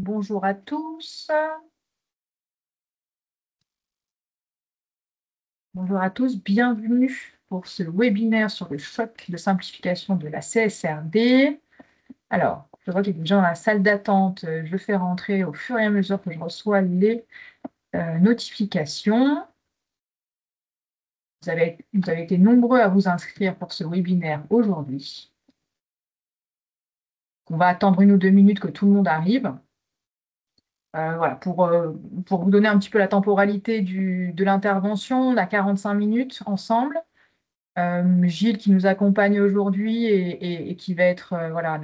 Bonjour à tous. Bonjour à tous, bienvenue pour ce webinaire sur le choc de simplification de la CSRD. Alors, je vois qu'il y a des gens dans la salle d'attente. Je fais rentrer au fur et à mesure que je reçois les notifications. Vous avez été nombreux à vous inscrire pour ce webinaire aujourd'hui. On va attendre 1 ou 2 minutes que tout le monde arrive. Voilà, pour vous donner un petit peu la temporalité de l'intervention, on a 45 minutes ensemble. Gilles qui nous accompagne aujourd'hui et qui va être voilà,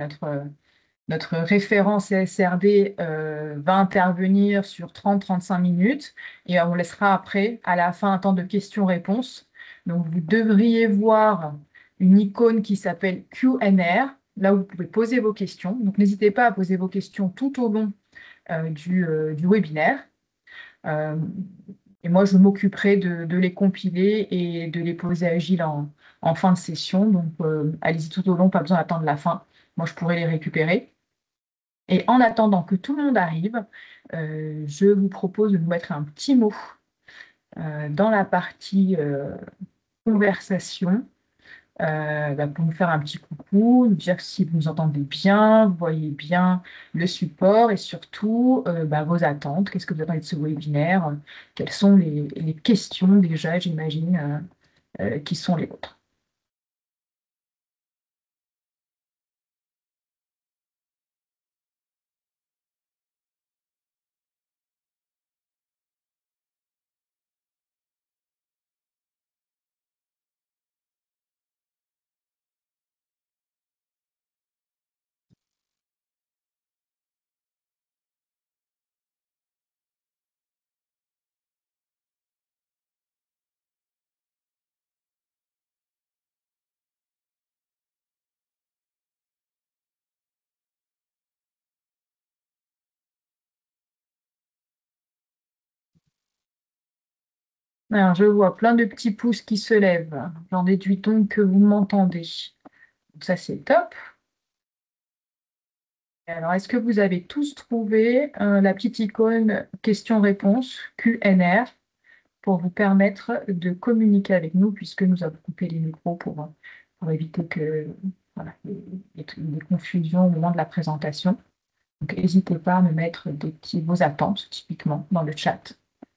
notre référent CSRD va intervenir sur 30-35 minutes et on laissera après, à la fin, un temps de questions-réponses. Donc, vous devriez voir une icône qui s'appelle Q&R, là où vous pouvez poser vos questions. Donc, n'hésitez pas à poser vos questions tout au long du webinaire. Et moi, je m'occuperai de les compiler et de les poser à Gilles en fin de session. Donc, allez-y tout au long, pas besoin d'attendre la fin. Moi, je pourrai les récupérer. Et en attendant que tout le monde arrive, je vous propose de nous mettre un petit mot dans la partie conversation pour nous faire un petit coucou, nous dire si vous nous entendez bien, vous voyez bien le support et surtout vos attentes. Qu'est-ce que vous attendez de ce webinaire? Quelles sont les questions déjà, j'imagine, qui sont les vôtres? Alors, je vois plein de petits pouces qui se lèvent. J'en déduis donc que vous m'entendez. Donc ça, c'est top. Alors, est-ce que vous avez tous trouvé la petite icône question-réponse, Q&R, pour vous permettre de communiquer avec nous, puisque nous avons coupé les micros pour éviter que voilà, il y ait des confusions au moment de la présentation. Donc, n'hésitez pas à me mettre vos attentes, typiquement, dans le chat,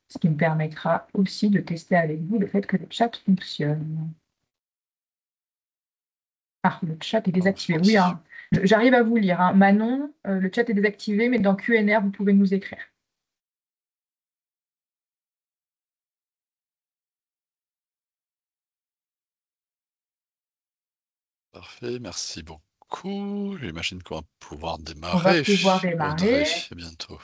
ce qui me permettra aussi de tester avec vous le fait que le chat fonctionne. Ah, le chat est désactivé. Oui, hein. J'arrive à vous lire, hein. Manon, le chat est désactivé, mais dans Q&R, vous pouvez nous écrire. Parfait, merci beaucoup. J'imagine qu'on va pouvoir On va démarrer. pouvoir Audrey, démarrer. bientôt.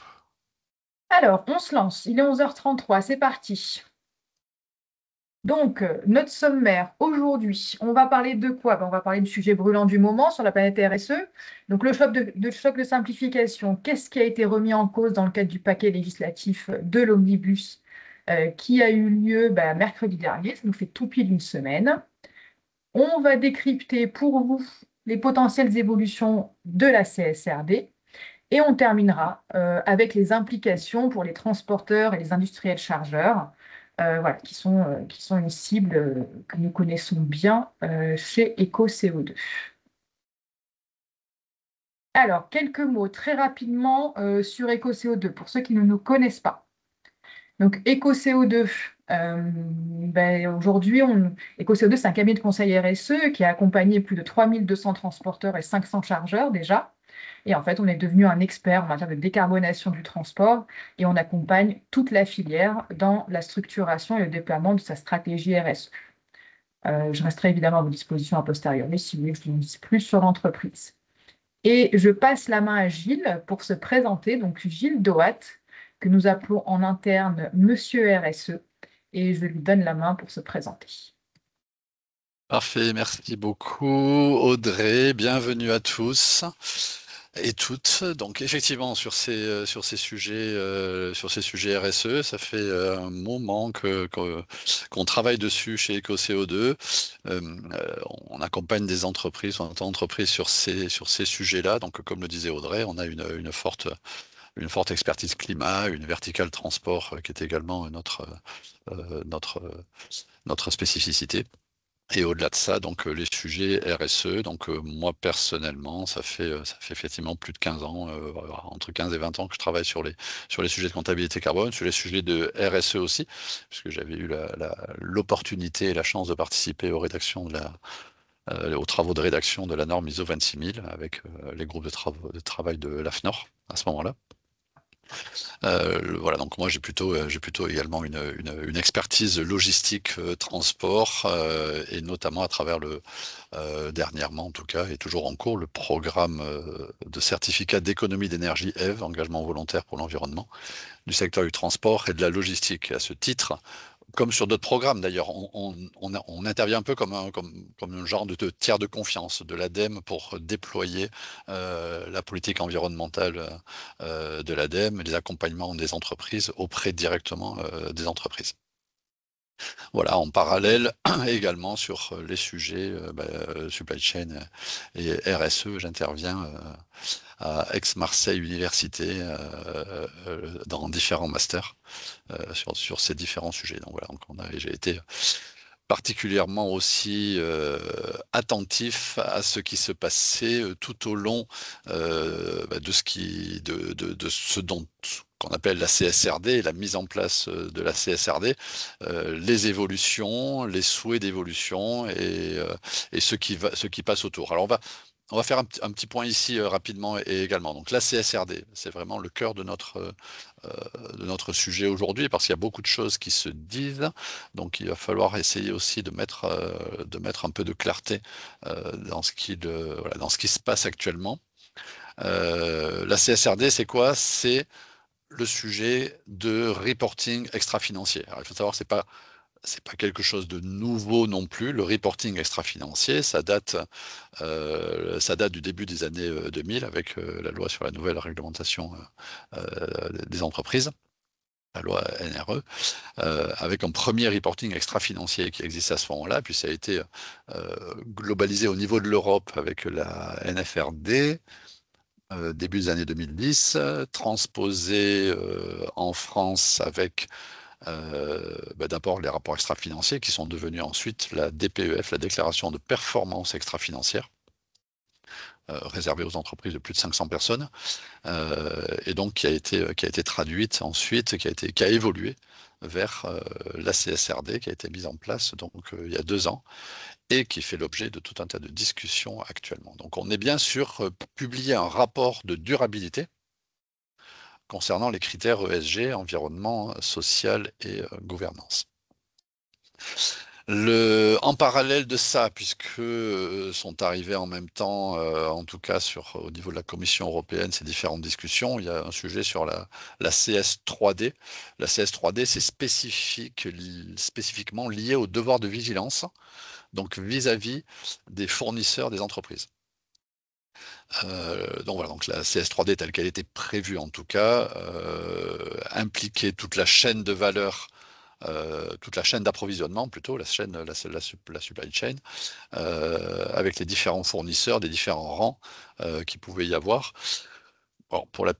Alors, on se lance. Il est 11h33, c'est parti. Donc, notre sommaire, aujourd'hui, on va parler de quoi? On va parler du sujet brûlant du moment sur la planète RSE. Donc, le choc de simplification, qu'est-ce qui a été remis en cause dans le cadre du paquet législatif de l'Omnibus qui a eu lieu mercredi dernier? Ça nous fait tout pile une semaine. On va décrypter pour vous les potentielles évolutions de la CSRD. Et on terminera avec les implications pour les transporteurs et les industriels chargeurs, voilà, qui sont une cible que nous connaissons bien chez EcoCO2. Alors, quelques mots très rapidement sur EcoCO2, pour ceux qui ne nous connaissent pas. Donc, EcoCO2, aujourd'hui, EcoCO2, c'est un cabinet de conseil RSE qui a accompagné plus de 3200 transporteurs et 500 chargeurs déjà. Et en fait, on est devenu un expert en matière de décarbonation du transport et on accompagne toute la filière dans la structuration et le déploiement de sa stratégie RSE. Je resterai évidemment à vos dispositions a posteriori si vous voulez que je vous dise plus sur l'entreprise. Et je passe la main à Gilles pour se présenter, donc Gilles Doat, que nous appelons en interne Monsieur RSE, et je lui donne la main pour se présenter. Parfait, merci beaucoup Audrey, bienvenue à tous et toutes. Donc effectivement sur ces sujets RSE, ça fait un moment qu'on travaille dessus chez EcoCO2. On accompagne des entreprises, on entend entreprises sur ces sujets-là. Donc comme le disait Audrey, on a une forte une forte expertise climat, une verticale transport qui est également notre, notre spécificité. Et au-delà de ça, donc les sujets RSE, donc moi personnellement, ça fait effectivement plus de 15 ans, entre 15 et 20 ans que je travaille sur les sujets de comptabilité carbone, sur les sujets de RSE aussi, puisque j'avais eu l'opportunité et la chance de participer aux rédactions aux travaux de rédaction de la norme ISO 26000 avec les groupes de travail de l'AFNOR à ce moment-là. Voilà, donc moi j'ai plutôt également une expertise logistique, transport, et notamment à travers dernièrement en tout cas, et toujours en cours, le programme de certificat d'économie d'énergie EVE, engagement volontaire pour l'environnement, du secteur du transport et de la logistique. Et à ce titre, comme sur d'autres programmes d'ailleurs, on intervient un peu comme un genre de tiers de confiance de l'ADEME pour déployer la politique environnementale de l'ADEME, les accompagnements des entreprises auprès directement des entreprises. Voilà, en parallèle également sur les sujets supply chain et RSE, j'interviens à Aix-Marseille Université dans différents masters sur ces différents sujets. Donc voilà, j'ai été particulièrement aussi attentif à ce qui se passait tout au long de ce dont qu'on appelle la CSRD, la mise en place de la CSRD, les évolutions, les souhaits d'évolution et ce qui passe autour. Alors on va faire un petit point ici rapidement et également. Donc la CSRD, c'est vraiment le cœur de notre sujet aujourd'hui parce qu'il y a beaucoup de choses qui se disent. Donc il va falloir essayer aussi de mettre un peu de clarté voilà, dans ce qui se passe actuellement. La CSRD, c'est quoi? C'est le sujet de reporting extra-financier. Alors, il faut savoir que c'est pas quelque chose de nouveau non plus. Le reporting extra-financier, ça date du début des années 2000 avec la loi sur la nouvelle réglementation des entreprises, la loi NRE, avec un premier reporting extra-financier qui existe à ce moment-là, puis ça a été globalisé au niveau de l'Europe avec la NFRD, début des années 2010, transposé en France avec d'abord les rapports extra-financiers qui sont devenus ensuite la DPEF, la déclaration de performance extra-financière, réservée aux entreprises de plus de 500 personnes, et donc qui a été traduite ensuite, qui a évolué vers la CSRD qui a été mise en place donc il y a 2 ans et qui fait l'objet de tout un tas de discussions actuellement. Donc on est bien sûr publié un rapport de durabilité concernant les critères ESG, environnement, social et gouvernance. En parallèle de ça, puisque sont arrivées en même temps, en tout cas au niveau de la Commission européenne, ces différentes discussions, il y a un sujet sur la CS3D. La CS3D, c'est spécifiquement lié au devoir de vigilance, donc vis-à-vis des fournisseurs des entreprises. Donc voilà, donc la CS3D telle qu'elle était prévue en tout cas, impliquait toute la chaîne de valeur, toute la chaîne d'approvisionnement plutôt, la supply chain, avec les différents fournisseurs des différents rangs qu'il pouvait y avoir. Bon, pour la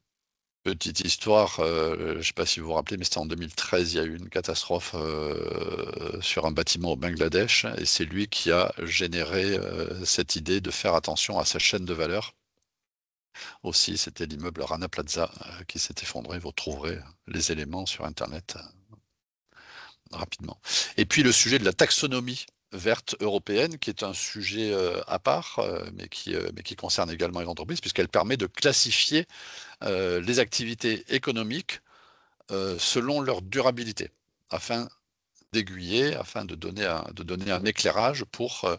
petite histoire, je ne sais pas si vous vous rappelez, mais c'était en 2013, il y a eu une catastrophe sur un bâtiment au Bangladesh, et c'est lui qui a généré cette idée de faire attention à sa chaîne de valeur. Aussi, c'était l'immeuble Rana Plaza qui s'est effondré. Vous trouverez les éléments sur Internet rapidement. Et puis le sujet de la taxonomie verte européenne, qui est un sujet à part, mais qui concerne également les entreprises, puisqu'elle permet de classifier les activités économiques selon leur durabilité, afin d'aiguiller, afin de donner un éclairage pour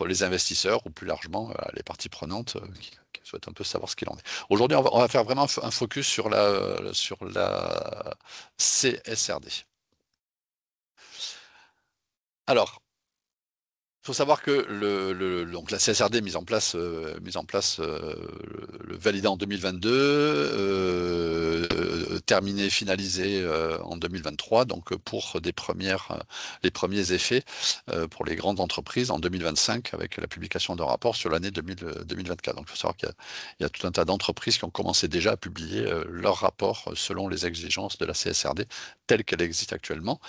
les investisseurs ou plus largement les parties prenantes qui souhaitent un peu savoir ce qu'il en est. Aujourd'hui, on va faire vraiment un focus sur la CSRD. Alors, faut savoir que donc la CSRD le validé en 2022, terminé, finalisé en 2023, donc pour les premiers effets pour les grandes entreprises en 2025 avec la publication d'un rapport sur l'année 2024. Donc il faut savoir il y a tout un tas d'entreprises qui ont commencé déjà à publier leurs rapports selon les exigences de la CSRD telle qu'elle existe actuellement.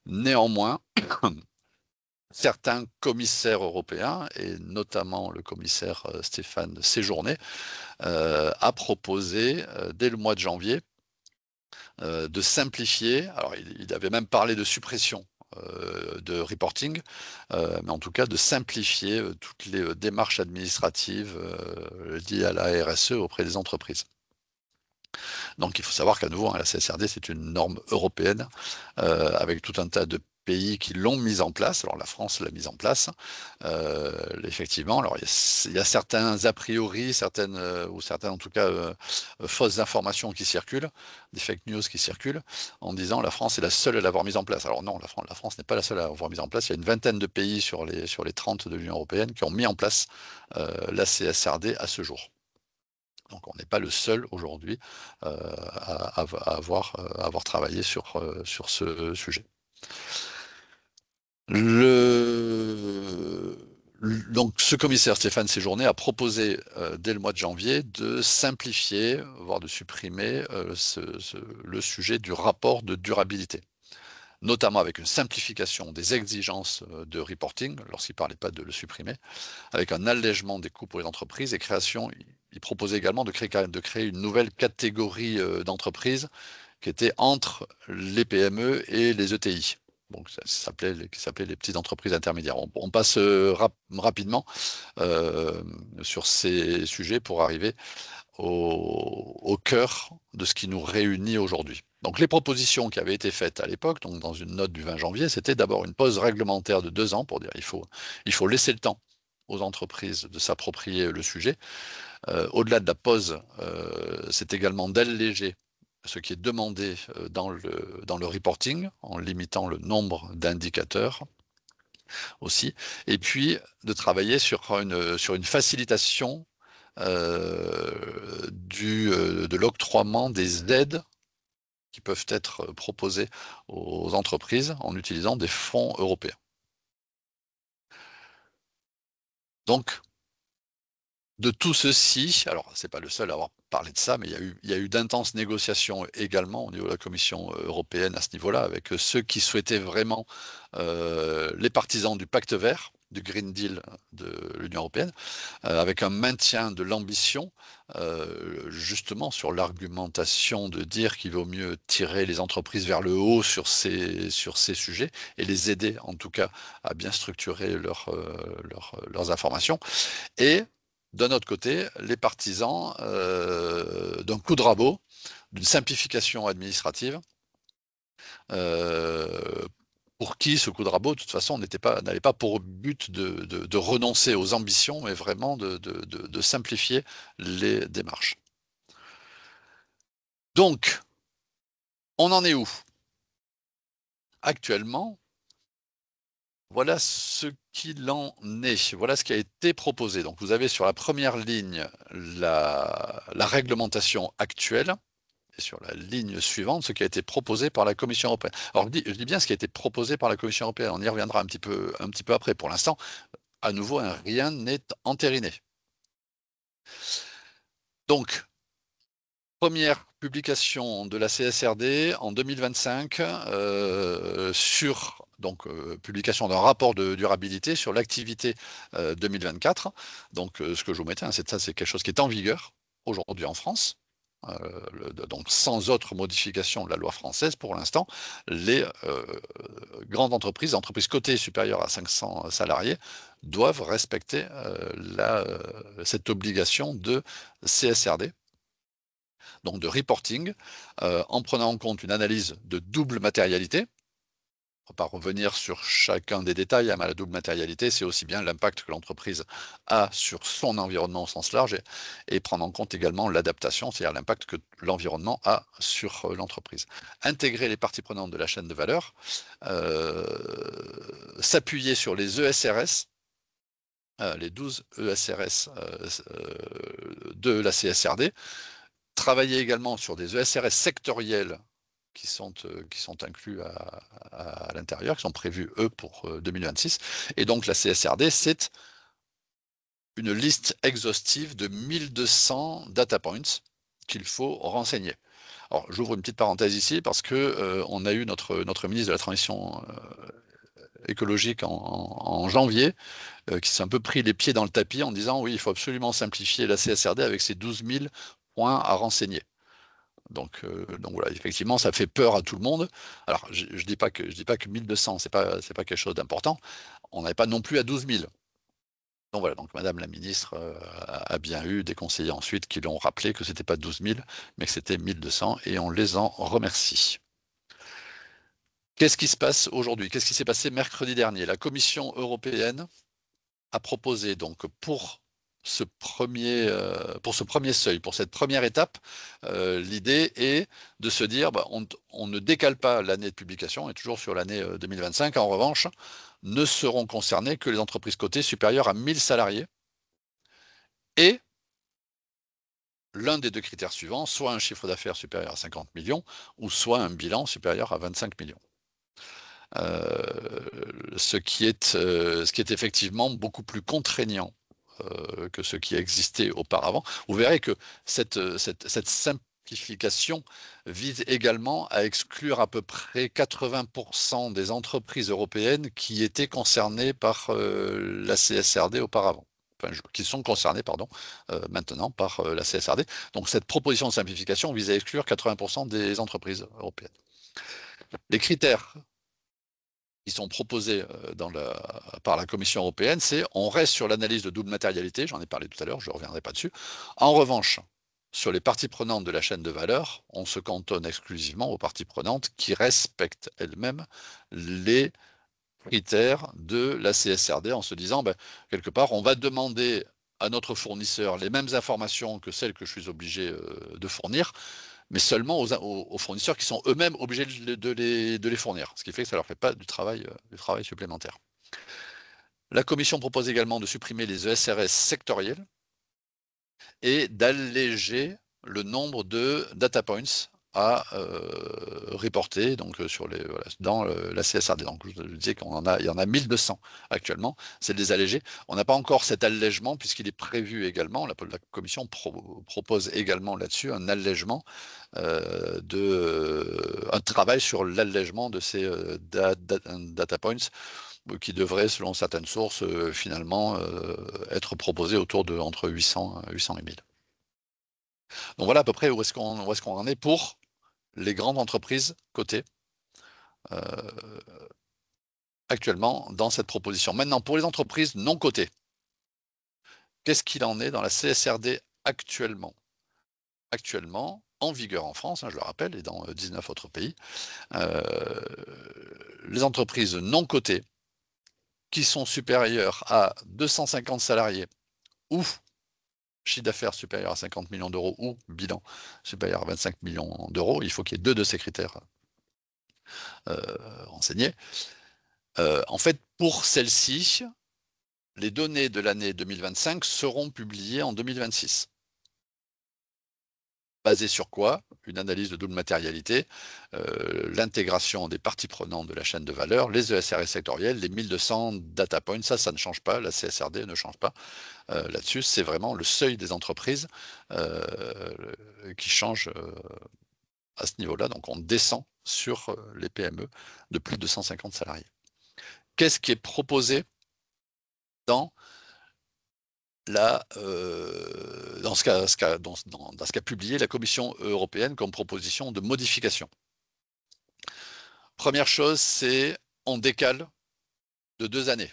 Néanmoins, certains commissaires européens, et notamment le commissaire Stéphane Séjourné, a proposé dès le mois de janvier de simplifier. Alors, il avait même parlé de suppression de reporting, mais en tout cas de simplifier toutes les démarches administratives liées à la RSE auprès des entreprises. Donc il faut savoir qu'à nouveau, hein, la CSRD, c'est une norme européenne avec tout un tas de pays qui l'ont mise en place. Alors la France l'a mise en place, effectivement. Alors il y a certains a priori, certaines ou certaines en tout cas fausses informations qui circulent, des fake news qui circulent, en disant la France est la seule à l'avoir mise en place. Alors non, la France n'est pas la seule à l'avoir mise en place. Il y a une vingtaine de pays sur les 30 de l'Union européenne qui ont mis en place la CSRD à ce jour. Donc on n'est pas le seul aujourd'hui à avoir travaillé sur ce sujet. Donc ce commissaire Stéphane Séjourné a proposé dès le mois de janvier de simplifier, voire de supprimer le sujet du rapport de durabilité, notamment avec une simplification des exigences de reporting, lorsqu'il ne parlait pas de le supprimer, avec un allègement des coûts pour les entreprises et il proposait également de créer une nouvelle catégorie d'entreprises qui était entre les PME et les ETI. Donc, qui s'appelait les petites entreprises intermédiaires. On passe rapidement sur ces sujets pour arriver au cœur de ce qui nous réunit aujourd'hui. Donc les propositions qui avaient été faites à l'époque, donc dans une note du 20 janvier, c'était d'abord une pause réglementaire de 2 ans pour dire il faut laisser le temps aux entreprises de s'approprier le sujet. Au-delà de la pause, c'est également d'alléger ce qui est demandé dans le reporting, en limitant le nombre d'indicateurs aussi, et puis de travailler sur une facilitation de l'octroiement des aides qui peuvent être proposées aux entreprises en utilisant des fonds européens. Donc, de tout ceci, alors c'est pas le seul à avoir parlé de ça, mais il y a eu d'intenses négociations également au niveau de la Commission européenne à ce niveau-là, avec ceux qui souhaitaient vraiment, les partisans du pacte vert, du Green Deal de l'Union européenne, avec un maintien de l'ambition, justement sur l'argumentation de dire qu'il vaut mieux tirer les entreprises vers le haut sur ces sujets et les aider en tout cas à bien structurer leurs informations. Et d'un autre côté, les partisans d'un coup de rabot, d'une simplification administrative, pour qui ce coup de rabot, de toute façon, n'avait pas pour but de renoncer aux ambitions, mais vraiment de simplifier les démarches. Donc, on en est où? Actuellement, voilà ce qu'il en est. Voilà ce qui a été proposé. Donc, vous avez sur la première ligne la réglementation actuelle et sur la ligne suivante ce qui a été proposé par la Commission européenne. Alors, je dis bien ce qui a été proposé par la Commission européenne. On y reviendra un petit peu après. Pour l'instant, à nouveau, rien n'est entériné. Donc, première publication de la CSRD en 2025 sur publication d'un rapport de durabilité sur l'activité 2024. Donc ce que je vous mettais, c'est quelque chose qui est en vigueur aujourd'hui en France. Donc sans autre modification de la loi française pour l'instant, les grandes entreprises cotées supérieures à 500 salariés doivent respecter cette obligation de CSRD, donc de reporting, en prenant en compte une analyse de double matérialité. va pas revenir sur chacun des détails, hein, mais la double matérialité, c'est aussi bien l'impact que l'entreprise a sur son environnement au sens large et prendre en compte également l'adaptation, c'est-à-dire l'impact que l'environnement a sur l'entreprise. Intégrer les parties prenantes de la chaîne de valeur, s'appuyer sur les ESRS, les 12 ESRS de la CSRD, travailler également sur des ESRS sectoriels qui sont inclus à l'intérieur, qui sont prévus, eux, pour 2026. Et donc, la CSRD, c'est une liste exhaustive de 1200 data points qu'il faut renseigner. Alors, j'ouvre une petite parenthèse ici parce que on a eu notre ministre de la Transition écologique en janvier, qui s'est un peu pris les pieds dans le tapis en disant oui, il faut absolument simplifier la CSRD avec ses 12 000 points à renseigner. Donc voilà, effectivement, ça fait peur à tout le monde. Alors, je ne dis pas que 1200, c'est pas quelque chose d'important. On n'avait pas non plus à 12 000. Donc voilà, donc Madame la ministre a bien eu des conseillers ensuite qui l'ont rappelé que c'était pas 12 000, mais que c'était 1200, et on les en remercie. Qu'est-ce qui se passe aujourd'hui? Qu'est-ce qui s'est passé mercredi dernier? La Commission européenne a proposé donc pour ce premier seuil, pour cette première étape, l'idée est de se dire on ne décale pas l'année de publication, on est toujours sur l'année 2025. En revanche, ne seront concernées que les entreprises cotées supérieures à 1000 salariés et l'un des deux critères suivants, soit un chiffre d'affaires supérieur à 50 millions ou soit un bilan supérieur à 25 millions. Ce qui est effectivement beaucoup plus contraignant que ce qui existait auparavant. Vous verrez que cette simplification vise également à exclure à peu près 80% des entreprises européennes qui étaient concernées par la CSRD auparavant. Enfin, qui sont concernées, pardon, maintenant par la CSRD. Donc cette proposition de simplification vise à exclure 80% des entreprises européennes. Les critères qui sont proposés par la Commission européenne, c'est on reste sur l'analyse de double matérialité, j'en ai parlé tout à l'heure, je ne reviendrai pas dessus. En revanche, sur les parties prenantes de la chaîne de valeur, on se cantonne exclusivement aux parties prenantes qui respectent elles-mêmes les critères de la CSRD en se disant, quelque part, on va demander à notre fournisseur les mêmes informations que celles que je suis obligé de fournir, mais seulement aux fournisseurs qui sont eux-mêmes obligés de les fournir, ce qui fait que ça ne leur fait pas du travail supplémentaire. La Commission propose également de supprimer les ESRS sectoriels et d'alléger le nombre de data points à reporter donc dans la CSRD. Donc je disais il y en a 1200 actuellement, c'est de les alléger. On n'a pas encore cet allègement puisqu'il est prévu également, la Commission propose également là-dessus un allègement, un travail sur l'allègement de ces data points qui devrait, selon certaines sources, finalement être proposé autour de entre 800 et 1000. Donc voilà à peu près où est-ce qu'on en est pour les grandes entreprises cotées actuellement dans cette proposition. Maintenant, pour les entreprises non cotées, qu'est-ce qu'il en est dans la CSRD actuellement? Actuellement, en vigueur en France, je le rappelle, et dans 19 autres pays, les entreprises non cotées qui sont supérieures à 250 salariés ou chiffre d'affaires supérieur à 50 millions d'euros ou bilan supérieur à 25 millions d'euros, il faut qu'il y ait deux de ces critères renseignés. En fait, pour celles-ci, les données de l'année 2025 seront publiées en 2026. Basé sur quoi? Une analyse de double matérialité, l'intégration des parties prenantes de la chaîne de valeur, les ESRS sectoriels, les 1200 data points, ça ne change pas, la CSRD ne change pas là-dessus, c'est vraiment le seuil des entreprises qui change à ce niveau-là, donc on descend sur les PME de plus de 150 salariés. Qu'est-ce qui est proposé dans ce qu'a publié la Commission européenne comme proposition de modification? Première chose, c'est on décale de 2 années.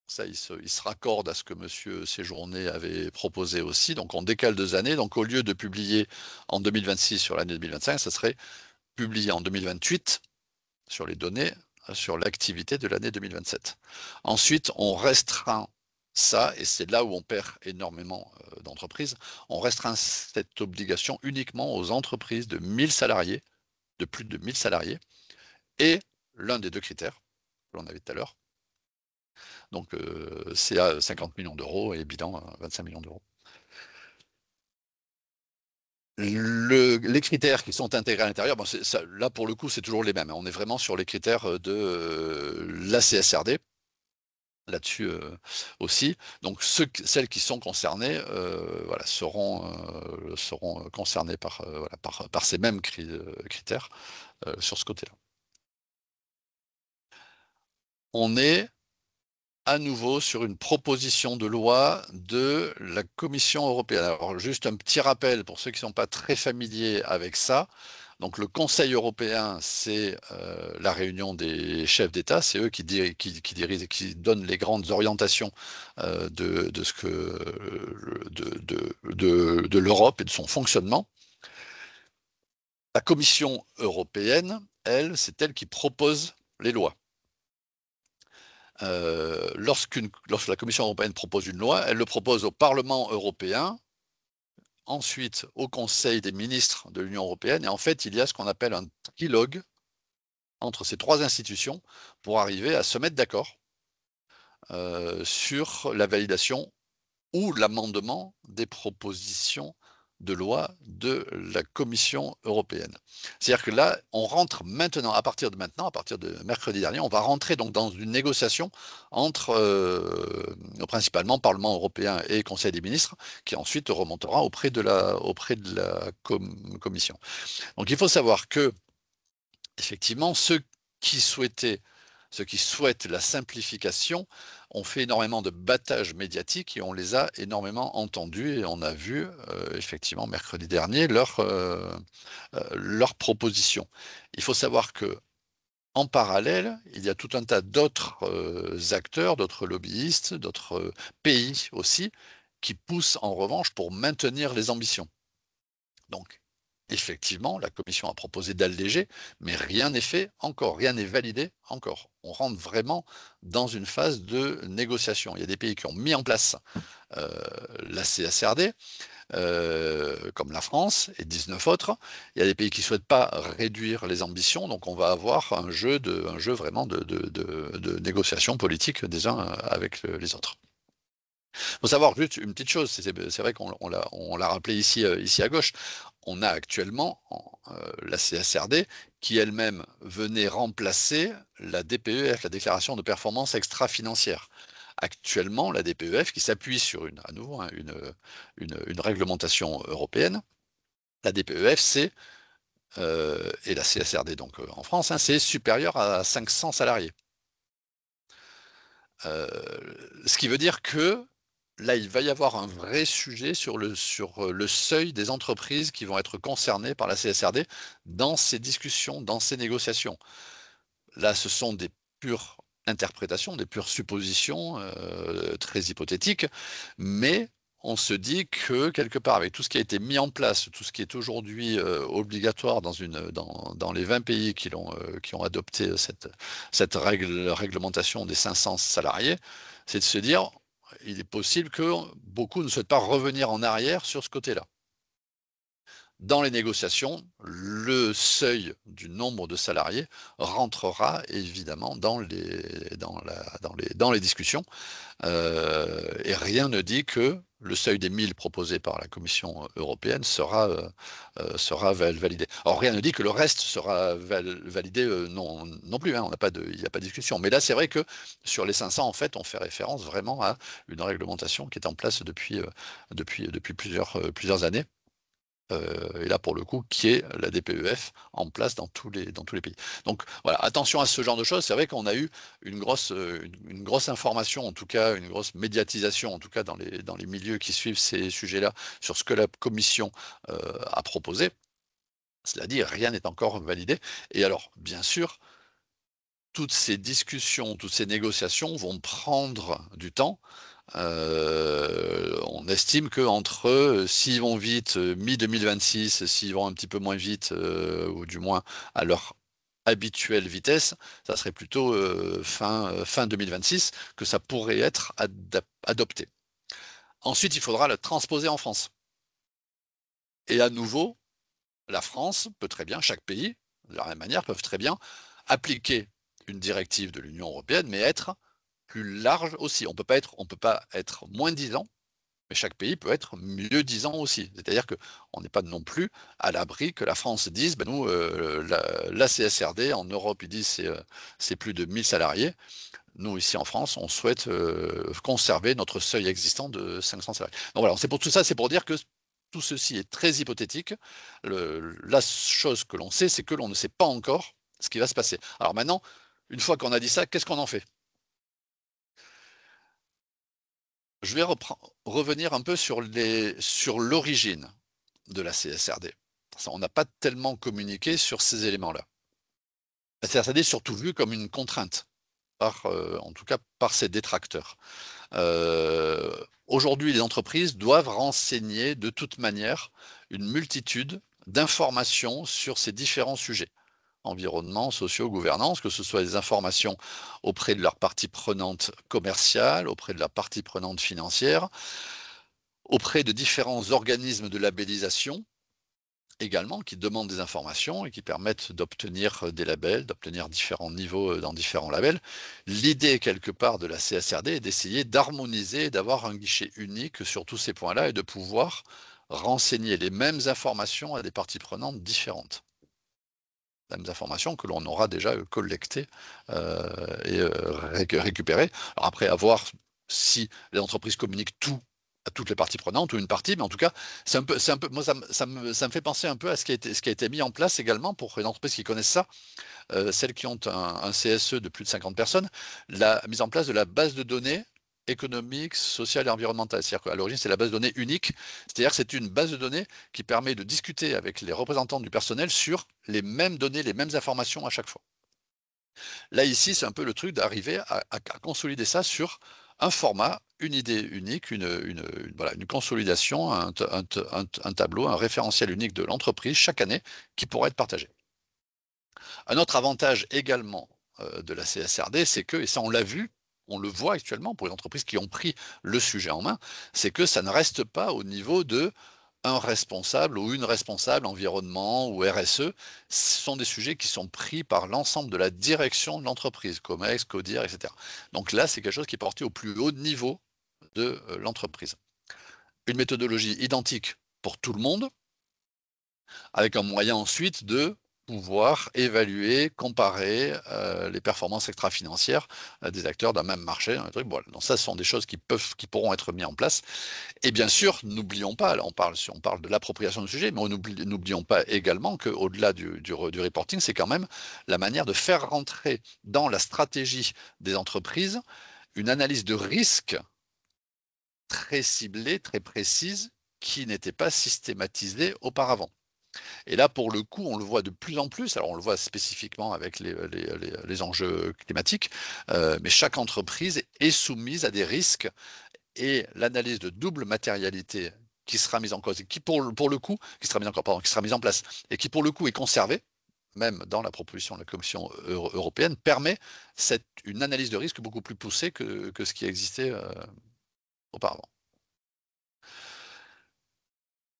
Ça, il se raccorde à ce que M. Séjourné avait proposé aussi. Donc, on décale 2 années. Donc, au lieu de publier en 2026 sur l'année 2025, ça serait publié en 2028 sur les données sur l'activité de l'année 2027. Ensuite, on restreint ça, et c'est là où on perd énormément d'entreprises, on restreint cette obligation uniquement aux entreprises de 1000 salariés, de plus de 1000 salariés, et l'un des deux critères que l'on avait tout à l'heure, donc CA 50 millions d'euros et bilan 25 millions d'euros. Les critères qui sont intégrés à l'intérieur, bon, là pour le coup c'est toujours les mêmes, on est vraiment sur les critères de la CSRD, là-dessus aussi. Donc celles qui sont concernées voilà, seront concernées voilà, par ces mêmes critères sur ce côté-là. On est à nouveau sur une proposition de loi de la Commission européenne. Alors juste un petit rappel pour ceux qui ne sont pas très familiers avec ça. Donc le Conseil européen, c'est la réunion des chefs d'État, c'est eux qui dirigent et qui donnent les grandes orientations de l'Europe et de son fonctionnement. La Commission européenne, elle, c'est elle qui propose les lois. Lorsque la Commission européenne propose une loi, elle le propose au Parlement européen, ensuite au Conseil des ministres de l'Union européenne, et en fait, il y a ce qu'on appelle un trilogue entre ces trois institutions pour arriver à se mettre d'accord sur la validation ou l'amendement des propositions de loi de la Commission européenne. C'est-à-dire que là, on rentre maintenant, à partir de mercredi dernier, on va rentrer donc dans une négociation entre principalement Parlement européen et Conseil des ministres, qui ensuite remontera auprès de la Commission. Donc il faut savoir que, effectivement, ceux qui souhaitent la simplification ont fait énormément de battage médiatique et on les a énormément entendus et on a vu effectivement mercredi dernier leurs propositions. Il faut savoir que en parallèle, il y a tout un tas d'autres acteurs, d'autres lobbyistes, d'autres pays aussi, qui poussent en revanche pour maintenir les ambitions. Donc, effectivement, la Commission a proposé d'alléger, mais rien n'est fait encore, rien n'est validé encore. On rentre vraiment dans une phase de négociation. Il y a des pays qui ont mis en place la CSRD, comme la France et 19 autres. Il y a des pays qui ne souhaitent pas réduire les ambitions, donc on va avoir un jeu vraiment de négociation politique des uns avec les autres. Il faut savoir juste une petite chose, c'est vrai qu'on l'a rappelé ici à gauche, on a actuellement la CSRD qui elle-même venait remplacer la DPEF, la déclaration de performance extra-financière. Actuellement, la DPEF, qui s'appuie sur à nouveau une réglementation européenne, la DPEF, et la CSRD donc en France, c'est supérieur à 500 salariés. Ce qui veut dire que là, il va y avoir un vrai sujet sur le seuil des entreprises qui vont être concernées par la CSRD dans ces discussions, dans ces négociations. Là, ce sont des pures interprétations, des pures suppositions très hypothétiques, mais on se dit que quelque part, avec tout ce qui a été mis en place, tout ce qui est aujourd'hui obligatoire dans les 20 pays qui ont adopté cette réglementation des 500 salariés, c'est de se dire, il est possible que beaucoup ne souhaitent pas revenir en arrière sur ce côté-là. Dans les négociations, le seuil du nombre de salariés rentrera évidemment dans les discussions, et rien ne dit que le seuil des 1000 proposé par la Commission européenne sera validé. Alors rien ne dit que le reste sera validé non plus, hein, il n'y a pas de discussion. Mais là, c'est vrai que sur les 500, en fait, on fait référence vraiment à une réglementation qui est en place depuis plusieurs années. Et là pour le coup, qui est la DPEF en place dans tous les pays. Donc voilà, attention à ce genre de choses. C'est vrai qu'on a eu une grosse information, en tout cas une grosse médiatisation, en tout cas dans les milieux qui suivent ces sujets-là, sur ce que la Commission a proposé. Cela dit, rien n'est encore validé. Et alors, bien sûr, toutes ces discussions, toutes ces négociations vont prendre du temps. On estime qu'entre, s'ils vont vite, mi-2026, s'ils vont un petit peu moins vite, ou du moins à leur habituelle vitesse, ça serait plutôt fin 2026 que ça pourrait être adopté. Ensuite, il faudra le transposer en France. Et à nouveau, la France peut très bien, chaque pays, de la même manière, peuvent très bien appliquer une directive de l'Union européenne, mais être plus large aussi. On peut pas être moins 10 ans, mais chaque pays peut être mieux 10 ans aussi. C'est-à-dire qu'on n'est pas non plus à l'abri que la France dise, ben nous, la CSRD, en Europe, ils disent c'est plus de 1000 salariés. Nous, ici en France, on souhaite conserver notre seuil existant de 500 salariés. Donc voilà, c'est pour tout ça, c'est pour dire que tout ceci est très hypothétique. La chose que l'on sait, c'est que l'on ne sait pas encore ce qui va se passer. Alors maintenant, une fois qu'on a dit ça, qu'est-ce qu'on en fait? Je vais revenir un peu sur l'origine de la CSRD. On n'a pas tellement communiqué sur ces éléments-là. La CSRD est surtout vue comme une contrainte, en tout cas par ses détracteurs. Aujourd'hui, les entreprises doivent renseigner de toute manière une multitude d'informations sur ces différents sujets. Environnement, sociaux, gouvernance, que ce soit des informations auprès de leurs parties prenantes commerciales, auprès de la partie prenante financière, auprès de différents organismes de labellisation également, qui demandent des informations et qui permettent d'obtenir des labels, d'obtenir différents niveaux dans différents labels. L'idée, quelque part, de la CSRD est d'essayer d'harmoniser, d'avoir un guichet unique sur tous ces points-là et de pouvoir renseigner les mêmes informations à des parties prenantes différentes. Les mêmes informations que l'on aura déjà collectées et récupérées. Alors après, à voir si les entreprises communiquent tout à toutes les parties prenantes ou une partie, mais en tout cas, c'est un peu, moi ça me fait penser un peu à ce qui a été mis en place également pour les entreprises qui connaissent ça, celles qui ont un CSE de plus de 50 personnes, la mise en place de la base de données économique, sociale et environnementale. C'est-à-dire qu'à l'origine, c'est la base de données unique, c'est-à-dire que c'est une base de données qui permet de discuter avec les représentants du personnel sur les mêmes données, les mêmes informations à chaque fois. Là, ici, c'est un peu le truc d'arriver à consolider ça sur un format, une idée unique, voilà, une consolidation, un tableau, un référentiel unique de l'entreprise chaque année qui pourra être partagé. Un autre avantage également de la CSRD, c'est que, et ça on l'a vu, on le voit actuellement pour les entreprises qui ont pris le sujet en main, c'est que ça ne reste pas au niveau de un responsable ou une responsable environnement ou RSE. Ce sont des sujets qui sont pris par l'ensemble de la direction de l'entreprise, COMEX, CODIR, etc. Donc là, c'est quelque chose qui est porté au plus haut niveau de l'entreprise. Une méthodologie identique pour tout le monde, avec un moyen ensuite de pouvoir évaluer, comparer les performances extra-financières des acteurs d'un même marché. Voilà. Donc ça, ce sont des choses qui pourront être mises en place. Et bien sûr, n'oublions pas, là on parle de l'appropriation du sujet, mais n'oublions pas également qu'au-delà du reporting, c'est quand même la manière de faire rentrer dans la stratégie des entreprises une analyse de risque très ciblée, très précise, qui n'était pas systématisée auparavant. Et là, pour le coup, on le voit de plus en plus. Alors, on le voit spécifiquement avec les enjeux climatiques, mais chaque entreprise est soumise à des risques et l'analyse de double matérialité qui sera mise en cause et qui, pour le coup, qui sera mise en place et qui, pour le coup, est conservée, même dans la proposition de la Commission européenne, permet une analyse de risque beaucoup plus poussée que ce qui existait auparavant.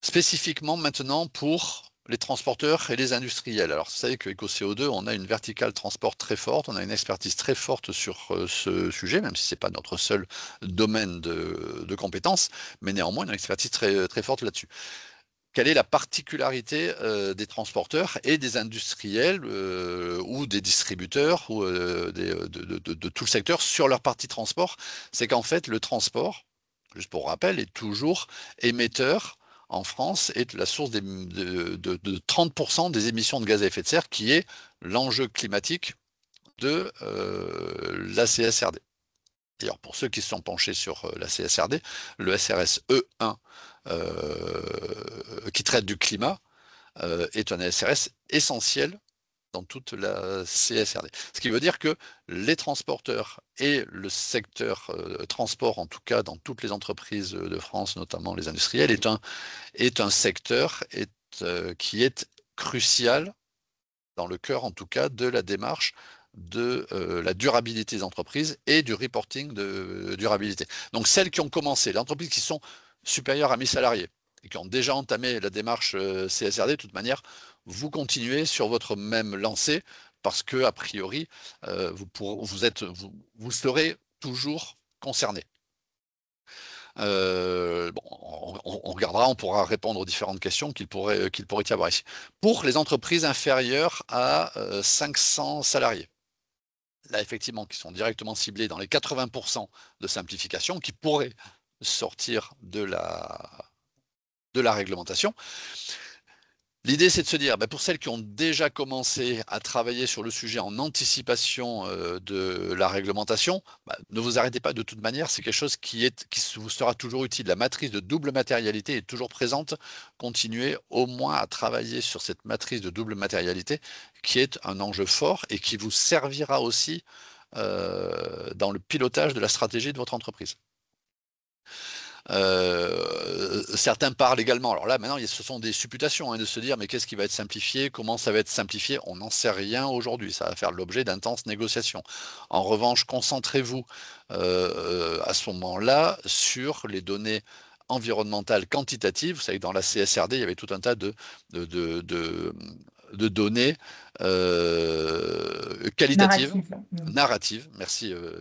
Spécifiquement maintenant pour les transporteurs et les industriels. Alors, vous savez qu'EcoCO2, on a une verticale transport très forte, on a une expertise très forte sur ce sujet, même si ce n'est pas notre seul domaine de compétences, mais néanmoins une expertise très, très forte là-dessus. Quelle est la particularité des transporteurs et des industriels ou des distributeurs ou de tout le secteur sur leur partie transport? C'est qu'en fait, le transport, juste pour rappel, est toujours émetteur en France est la source de 30% des émissions de gaz à effet de serre, qui est l'enjeu climatique de la CSRD. D'ailleurs, pour ceux qui se sont penchés sur la CSRD, le SRS E1, qui traite du climat, est un SRS essentiel dans toute la CSRD. Ce qui veut dire que les transporteurs et le secteur transport, en tout cas dans toutes les entreprises de France, notamment les industriels, est un secteur qui est crucial dans le cœur en tout cas de la démarche de la durabilité des entreprises et du reporting de durabilité. Donc celles qui ont commencé, les entreprises qui sont supérieures à 1000 salariés et qui ont déjà entamé la démarche CSRD, de toute manière, vous continuez sur votre même lancée parce que, a priori, vous serez toujours concerné. Bon, on regardera, on pourra répondre aux différentes questions qu'il pourrait y avoir ici. Pour les entreprises inférieures à 500 salariés, là effectivement, qui sont directement ciblées dans les 80% de simplification, qui pourraient sortir de la réglementation. L'idée, c'est de se dire, pour celles qui ont déjà commencé à travailler sur le sujet en anticipation de la réglementation, ne vous arrêtez pas de toute manière, c'est quelque chose qui vous sera toujours utile. La matrice de double matérialité est toujours présente. Continuez au moins à travailler sur cette matrice de double matérialité qui est un enjeu fort et qui vous servira aussi dans le pilotage de la stratégie de votre entreprise. Certains parlent également. Alors là, maintenant, ce sont des supputations de se dire, mais qu'est-ce qui va être simplifié? Comment ça va être simplifié? On n'en sait rien aujourd'hui. Ça va faire l'objet d'intenses négociations. En revanche, concentrez-vous à ce moment-là sur les données environnementales quantitatives. Vous savez que dans la CSRD, il y avait tout un tas de, de, de, de données qualitatives, narratif. narratives.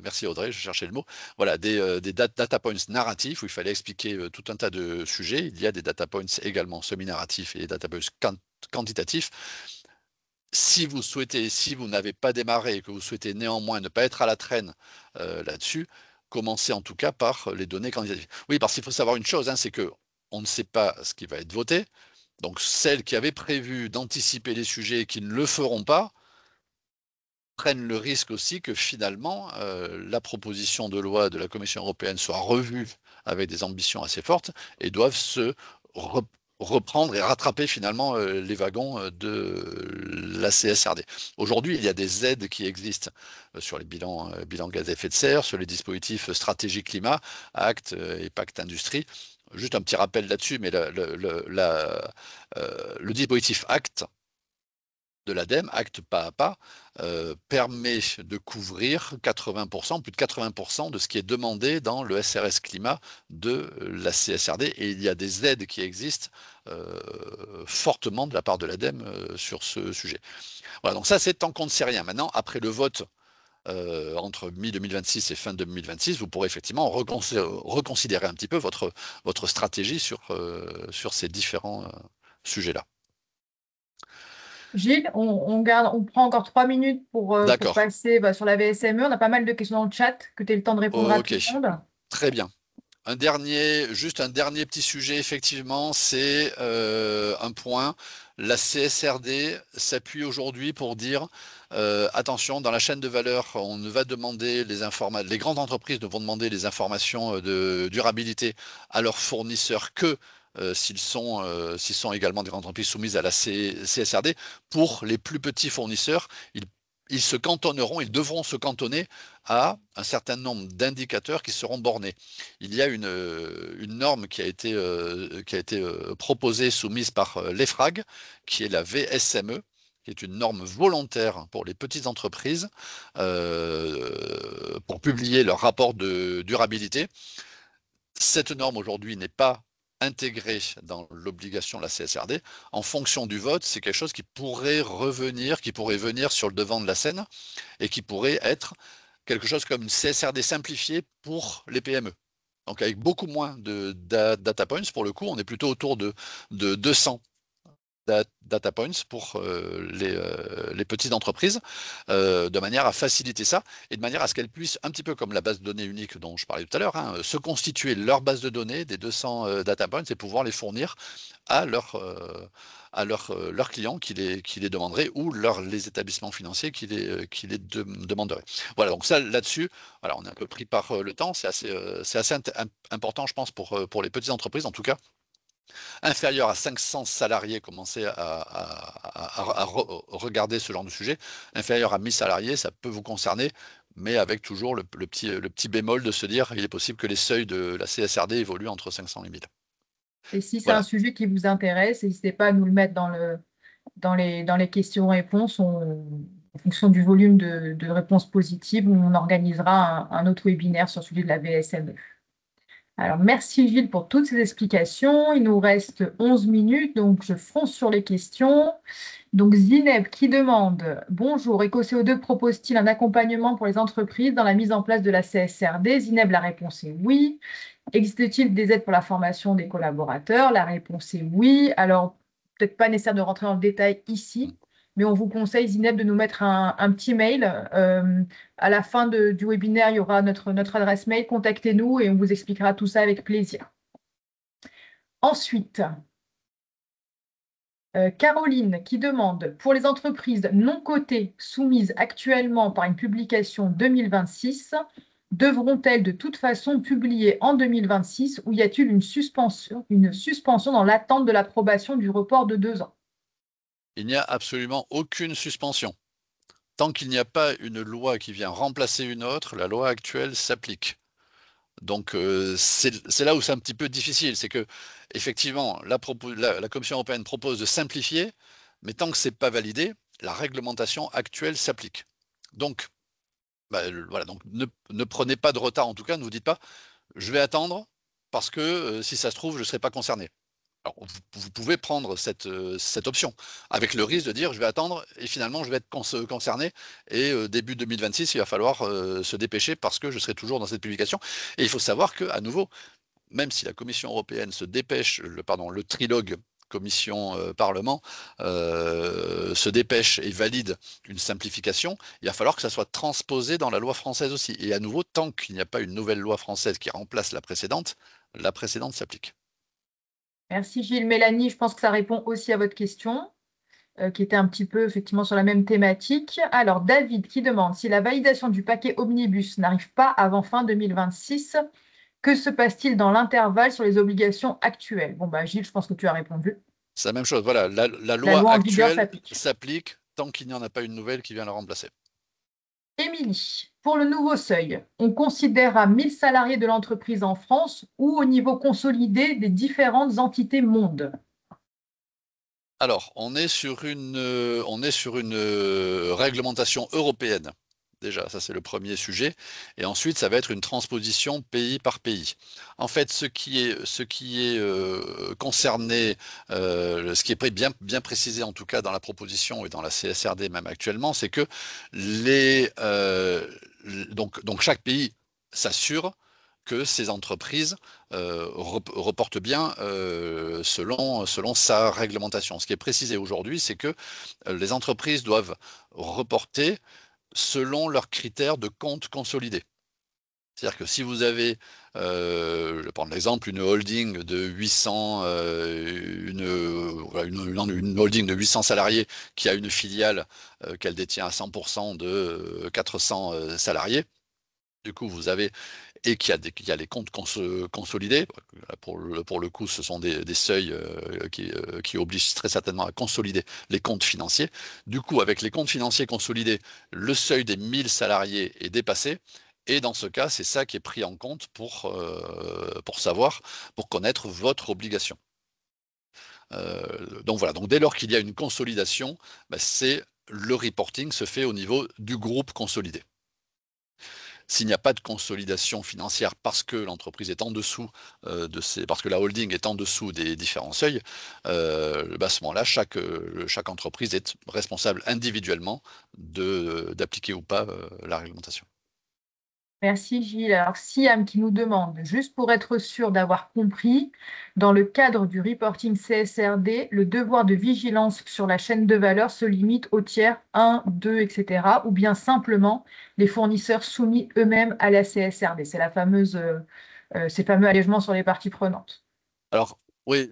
Merci Audrey, je cherchais le mot. Voilà, des data points narratifs où il fallait expliquer tout un tas de sujets. Il y a des data points également semi-narratifs et des data points quantitatifs. Si vous n'avez pas démarré et que vous souhaitez néanmoins ne pas être à la traîne là-dessus, commencez en tout cas par les données quantitatives. Oui, parce qu'il faut savoir une chose, c'est que on ne sait pas ce qui va être voté. Donc celles qui avaient prévu d'anticiper les sujets et qui ne le feront pas, prennent le risque aussi que finalement la proposition de loi de la Commission européenne soit revue avec des ambitions assez fortes et doivent se reprendre et rattraper finalement les wagons de la CSRD. Aujourd'hui, il y a des aides qui existent sur les bilans gaz à effet de serre, sur les dispositifs stratégie climat, Acte et Pacte Industrie. Juste un petit rappel là-dessus, mais le dispositif Acte de l'ADEME, acte pas à pas, permet de couvrir 80%, plus de 80% de ce qui est demandé dans le SRS climat de la CSRD. Et il y a des aides qui existent fortement de la part de l'ADEME sur ce sujet. Voilà, donc ça c'est tant qu'on ne sait rien. Maintenant, après le vote entre mi-2026 et fin 2026, vous pourrez effectivement reconsidérer un petit peu votre stratégie sur ces différents sujets-là. Gilles, on prend encore 3 minutes pour D'accord. passer sur la VSME. On a pas mal de questions dans le chat, que tu aies le temps de répondre à tout Ok, le monde. très bien. Juste un dernier petit sujet, effectivement, c'est un point. La CSRD s'appuie aujourd'hui pour dire attention, dans la chaîne de valeur, on ne va demander les grandes entreprises ne vont demander les informations de durabilité à leurs fournisseurs que s'ils sont également des grandes entreprises soumises à la CSRD. Pour les plus petits fournisseurs, ils ils devront se cantonner à un certain nombre d'indicateurs qui seront bornés. Il y a une norme qui a été proposée, soumise par l'EFRAG, qui est la VSME, qui est une norme volontaire pour les petites entreprises pour publier leur rapport de durabilité. Cette norme aujourd'hui n'est pas intégrée dans l'obligation de la CSRD. En fonction du vote, c'est quelque chose qui pourrait venir sur le devant de la scène et qui pourrait être quelque chose comme une CSRD simplifiée pour les PME. Donc avec beaucoup moins de data points, pour le coup, on est plutôt autour de 200 data points pour les petites entreprises, de manière à faciliter ça et de manière à ce qu'elles puissent, un petit peu comme la base de données unique dont je parlais tout à l'heure, se constituer leur base de données des 200 data points et pouvoir les fournir à leurs clients qui les demanderaient ou les établissements financiers qui les demanderaient. Voilà, donc ça là-dessus, voilà, on est un peu pris par le temps, c'est assez important, je pense, pour les petites entreprises, en tout cas inférieur à 500 salariés, commencez à regarder ce genre de sujet. Inférieur à 1000 salariés, ça peut vous concerner, mais avec toujours le petit bémol de se dire il est possible que les seuils de la CSRD évoluent entre 500 et 1000. Et si c'est un Voilà. sujet qui vous intéresse, n'hésitez pas à nous le mettre dans les questions-réponses, en fonction du volume de réponses positives, on organisera un autre webinaire sur celui de la VSME. Alors, merci Gilles pour toutes ces explications. Il nous reste 11 minutes, donc je fonce sur les questions. Donc, Zineb qui demande: Bonjour, EcoCO2 propose-t-il un accompagnement pour les entreprises dans la mise en place de la CSRD? Zineb, la réponse est oui. Existe-t-il des aides pour la formation des collaborateurs? La réponse est oui. Alors, peut-être pas nécessaire de rentrer dans le détail ici, mais on vous conseille, Zineb, de nous mettre un petit mail. À la fin du webinaire, il y aura notre adresse mail. Contactez-nous et on vous expliquera tout ça avec plaisir. Ensuite, Caroline qui demande: pour les entreprises non cotées soumises actuellement par une publication 2026, devront-elles de toute façon publier en 2026 ou y a-t-il une suspension dans l'attente de l'approbation du report de 2 ans? Il n'y a absolument aucune suspension. Tant qu'il n'y a pas une loi qui vient remplacer une autre, la loi actuelle s'applique. Donc c'est là où c'est un petit peu difficile, c'est que effectivement la Commission européenne propose de simplifier, mais tant que c'est pas validé, la réglementation actuelle s'applique. Donc bah, voilà, donc ne prenez pas de retard en tout cas, ne vous dites pas je vais attendre parce que si ça se trouve je ne serai pas concerné. Alors, vous pouvez prendre cette option, avec le risque de dire je vais attendre et finalement je vais être concerné et début 2026 il va falloir se dépêcher parce que je serai toujours dans cette publication. Et il faut savoir que, à nouveau, même si la Commission européenne se dépêche, le trilogue Commission-Parlement se dépêche et valide une simplification, il va falloir que ça soit transposé dans la loi française aussi. Et à nouveau, tant qu'il n'y a pas une nouvelle loi française qui remplace la précédente s'applique. Merci Gilles. Mélanie, je pense que ça répond aussi à votre question, qui était un petit peu effectivement sur la même thématique. Alors, David qui demande: si la validation du paquet Omnibus n'arrive pas avant fin 2026, que se passe-t-il dans l'intervalle sur les obligations actuelles? Bon, bah, Gilles, je pense que tu as répondu. C'est la même chose. Voilà, la La loi loi en vigueur actuelle s'applique. s'applique tant qu'il n'y en a pas une nouvelle qui vient la remplacer. Émilie, pour le nouveau seuil, on considère à 1000 salariés de l'entreprise en France ou au niveau consolidé des différentes entités monde? Alors, on est sur une réglementation européenne. Déjà, ça c'est le premier sujet. Et ensuite, ça va être une transposition pays par pays. En fait, ce qui est concerné, ce qui est bien précisé en tout cas dans la proposition et dans la CSRD même actuellement, c'est que donc chaque pays s'assure que ces entreprises reportent bien selon sa réglementation. Ce qui est précisé aujourd'hui, c'est que les entreprises doivent reporter selon leurs critères de compte consolidé. C'est-à-dire que si vous avez, je vais prendre l'exemple, une holding de 800, une holding de 800 salariés qui a une filiale qu'elle détient à 100% de 400 salariés, du coup vous avez et qu'il y a les comptes consolidés. Pour le coup, ce sont des seuils qui obligent très certainement à consolider les comptes financiers. Du coup, avec les comptes financiers consolidés, le seuil des 1000 salariés est dépassé. Et dans ce cas, c'est ça qui est pris en compte pour connaître votre obligation. Donc voilà, donc dès lors qu'il y a une consolidation, bah, le reporting se fait au niveau du groupe consolidé. S'il n'y a pas de consolidation financière parce que l'entreprise est en dessous parce que la holding est en dessous des différents seuils, bah à ce moment-là, chaque entreprise est responsable individuellement d'appliquer ou pas la réglementation. Merci Gilles. Alors, Siam qui nous demande, juste pour être sûr d'avoir compris, dans le cadre du reporting CSRD, le devoir de vigilance sur la chaîne de valeur se limite aux tiers 1, 2, etc. ou bien simplement les fournisseurs soumis eux-mêmes à la CSRD. C'est ces fameux allègements sur les parties prenantes. Alors, oui,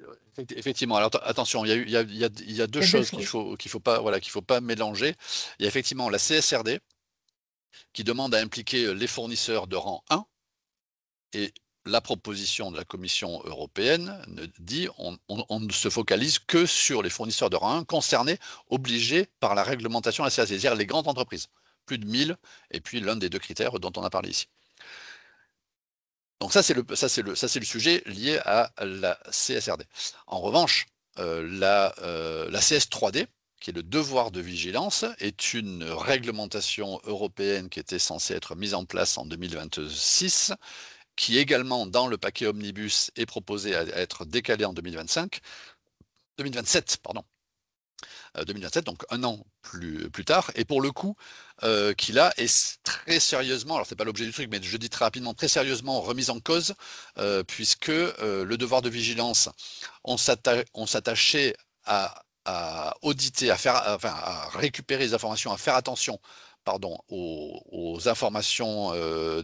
effectivement. Alors, attention, il y a deux Il y a deux choses choses. qu'il faut pas mélanger. Il y a effectivement la CSRD qui demande à impliquer les fournisseurs de rang 1 et la proposition de la Commission européenne dit on ne se focalise que sur les fournisseurs de rang 1 concernés, obligés par la réglementation ACAC, c'est-à-dire les grandes entreprises, plus de 1000, et puis l'un des deux critères dont on a parlé ici. Donc ça, c'est le sujet lié à la CSRD. En revanche, la CS3D, qui est le devoir de vigilance, est une réglementation européenne qui était censée être mise en place en 2026, qui également, dans le paquet Omnibus, est proposée à être décalée en 2027, pardon. 2027, donc un an plus tard, et pour le coup, qui là est très sérieusement, alors c'est pas l'objet du truc, mais je dis très rapidement, très sérieusement remise en cause, puisque le devoir de vigilance, on s'attachait à auditer, à récupérer les informations, à faire attention, pardon, aux informations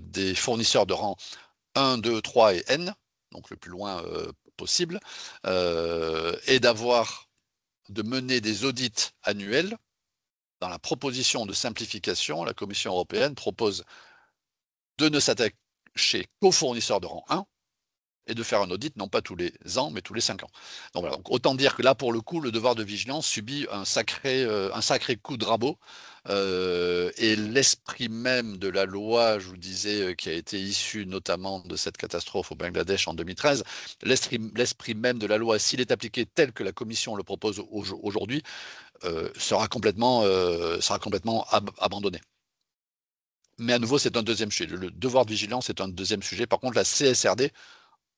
des fournisseurs de rang 1, 2, 3 et N, donc le plus loin possible, et de mener des audits annuels. Dans la proposition de simplification, la Commission européenne propose de ne s'attacher qu'aux fournisseurs de rang 1 et de faire un audit non pas tous les ans, mais tous les 5 ans. Donc, voilà. Donc autant dire que là, pour le coup, le devoir de vigilance subit un sacré coup de rabot. Et l'esprit même de la loi, je vous disais, qui a été issue notamment de cette catastrophe au Bangladesh en 2013, l'esprit même de la loi, s'il est appliqué tel que la Commission le propose aujourd'hui, sera complètement abandonné. Mais à nouveau, c'est un deuxième sujet. Le devoir de vigilance est un deuxième sujet. Par contre, la CSRD,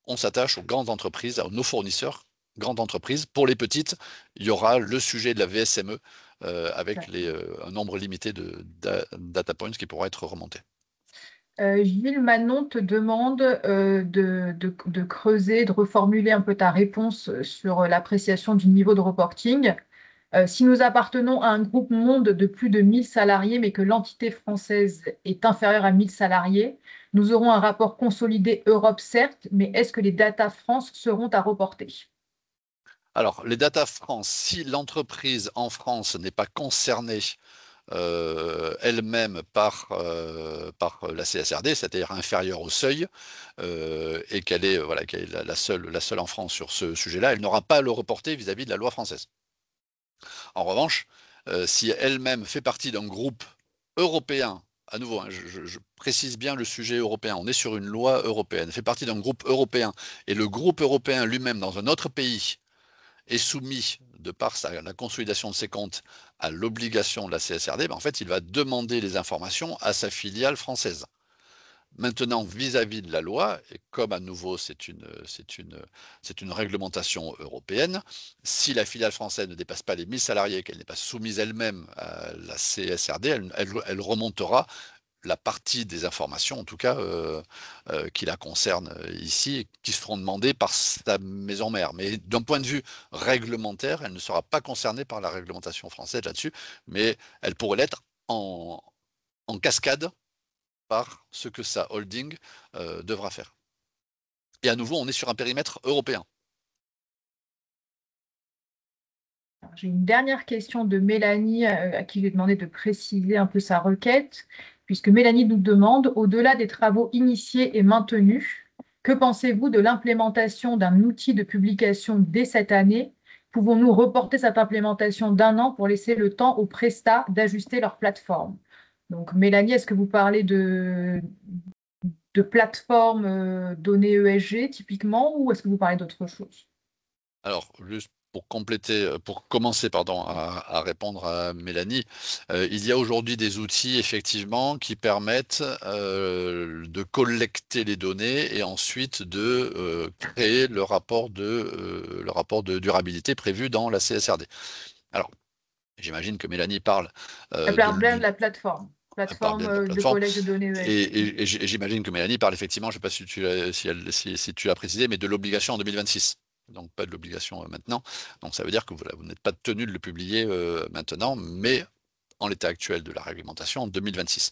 on s'attache aux grandes entreprises, à nos fournisseurs, grandes entreprises. Pour les petites, il y aura le sujet de la VSME avec un nombre limité de data points qui pourra être remonté. Gilles Manon te demande de creuser, de reformuler un peu ta réponse sur l'appréciation du niveau de reporting. Si nous appartenons à un groupe monde de plus de 1000 salariés, mais que l'entité française est inférieure à 1000 salariés, nous aurons un rapport consolidé Europe, certes, mais est-ce que les data France seront à reporter? Alors, les data France, si l'entreprise en France n'est pas concernée elle-même par la CSRD, c'est-à-dire inférieure au seuil, et qu'elle est, voilà, qu'elle est la seule en France sur ce sujet-là, elle n'aura pas à le reporter vis-à-vis de la loi française. En revanche, si elle-même fait partie d'un groupe européen, à nouveau, hein, je précise bien le sujet européen, on est sur une loi européenne, fait partie d'un groupe européen, et le groupe européen lui-même dans un autre pays est soumis, de par la consolidation de ses comptes, à l'obligation de la CSRD, ben en fait, il va demander les informations à sa filiale française. Maintenant, vis-à-vis de la loi, et comme à nouveau c'est une réglementation européenne, si la filiale française ne dépasse pas les 1000 salariés, qu'elle n'est pas soumise elle-même à la CSRD, elle remontera la partie des informations, en tout cas, qui la concernent ici, et qui seront demandées par sa maison mère. Mais d'un point de vue réglementaire, elle ne sera pas concernée par la réglementation française là-dessus, mais elle pourrait l'être en cascade par ce que sa holding devra faire. Et à nouveau, on est sur un périmètre européen. J'ai une dernière question de Mélanie à qui j'ai demandé de préciser un peu sa requête, puisque Mélanie nous demande, au-delà des travaux initiés et maintenus, que pensez-vous de l'implémentation d'un outil de publication dès cette année? Pouvons-nous reporter cette implémentation d'un an pour laisser le temps aux prestats d'ajuster leur plateforme? Donc, Mélanie, est-ce que vous parlez de plateforme données ESG typiquement, ou est-ce que vous parlez d'autre chose? Alors, juste pour commencer, pardon, à répondre à Mélanie, il y a aujourd'hui des outils effectivement qui permettent de collecter les données et ensuite de créer le rapport de durabilité prévu dans la CSRD. Alors, j'imagine que Mélanie parle La de, la plateforme, parle bien de la de plateforme. collecte de données ESG. Et j'imagine que Mélanie parle effectivement, je ne sais pas si tu l'as précisé, mais de l'obligation en 2026. Donc pas de l'obligation maintenant. Donc ça veut dire que vous n'êtes pas tenu de le publier maintenant, mais en l'état actuel de la réglementation en 2026.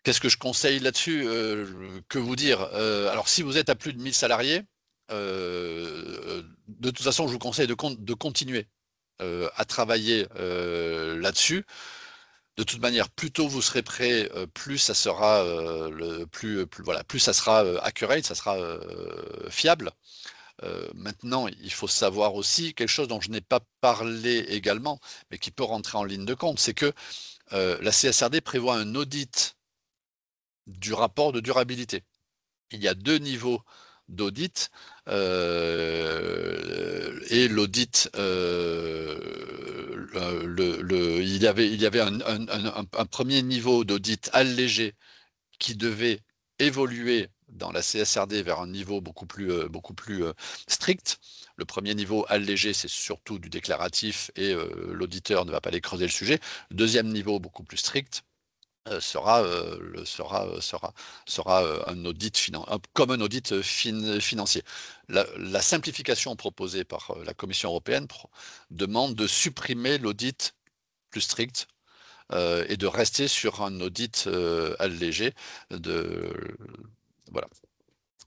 Qu'est-ce que je conseille là-dessus? Que vous dire? Alors si vous êtes à plus de 1000 salariés, de toute façon, je vous conseille de continuer à travailler là-dessus. De toute manière, plus tôt vous serez prêt, plus ça sera voilà, plus ça sera accurate, ça sera fiable. Maintenant, il faut savoir aussi quelque chose dont je n'ai pas parlé également, mais qui peut rentrer en ligne de compte, c'est que la CSRD prévoit un audit du rapport de durabilité. Il y a deux niveaux d'audit et l'audit il y avait un premier niveau d'audit allégé qui devait évoluer dans la CSRD vers un niveau beaucoup plus strict. Le premier niveau allégé, c'est surtout du déclaratif et l'auditeur ne va pas aller creuser le sujet. Le deuxième niveau, beaucoup plus strict, sera un audit comme un audit financier. La simplification proposée par la Commission européenne demande de supprimer l'audit plus strict et de rester sur un audit allégé de voilà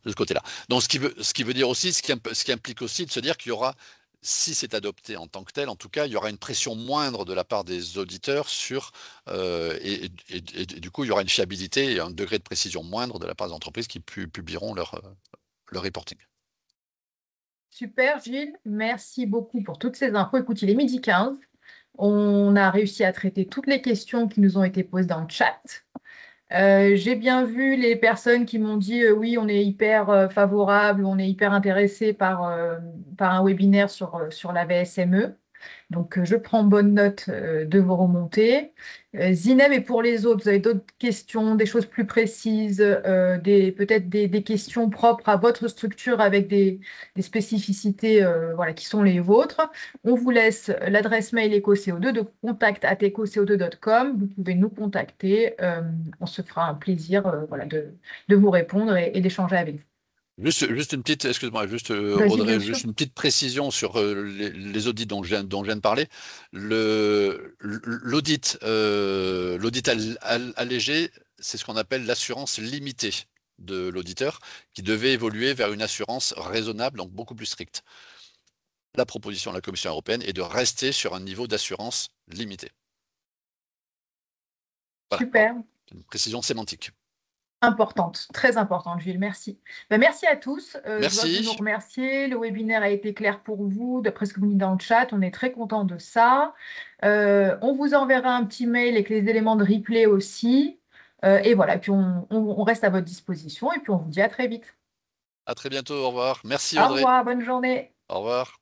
de ce côté-là. Donc ce qui veut dire aussi, ce qui implique aussi de se dire qu'il y aura, si c'est adopté en tant que tel, en tout cas, il y aura une pression moindre de la part des auditeurs et du coup, il y aura une fiabilité et un degré de précision moindre de la part des entreprises qui publieront leur reporting. Super, Gilles. Merci beaucoup pour toutes ces infos. Écoute, il est 12h15. On a réussi à traiter toutes les questions qui nous ont été posées dans le chat. J'ai bien vu les personnes qui m'ont dit oui, on est hyper favorable, on est hyper intéressé par un webinaire sur la VSME. Donc, je prends bonne note de vos remontées. Zinem, et pour les autres, vous avez d'autres questions, des choses plus précises, peut-être des questions propres à votre structure avec des spécificités voilà, qui sont les vôtres. On vous laisse l'adresse mail EcoCO2 de contact@ecoco2.com. Vous pouvez nous contacter. On se fera un plaisir voilà, de vous répondre et d'échanger avec vous. Juste une petite, excuse-moi, juste Vas-y, bien Audrey, sûr. juste une petite précision sur les audits dont je viens de parler. L'audit allégé, c'est ce qu'on appelle l'assurance limitée de l'auditeur, qui devait évoluer vers une assurance raisonnable, donc beaucoup plus stricte. La proposition de la Commission européenne est de rester sur un niveau d'assurance limité. Voilà, pardon. Super. Une précision sémantique. Importante, très importante, Gilles, merci. Ben, merci à tous. Je vois que vous nous Merci. remerciez. Le webinaire a été clair pour vous, d'après ce que vous dites dans le chat. On est très content de ça. On vous enverra un petit mail avec les éléments de replay aussi. Et voilà, puis on reste à votre disposition et puis on vous dit à très vite. À très bientôt. Au revoir. Merci Au Audrey. revoir, bonne journée. Au revoir.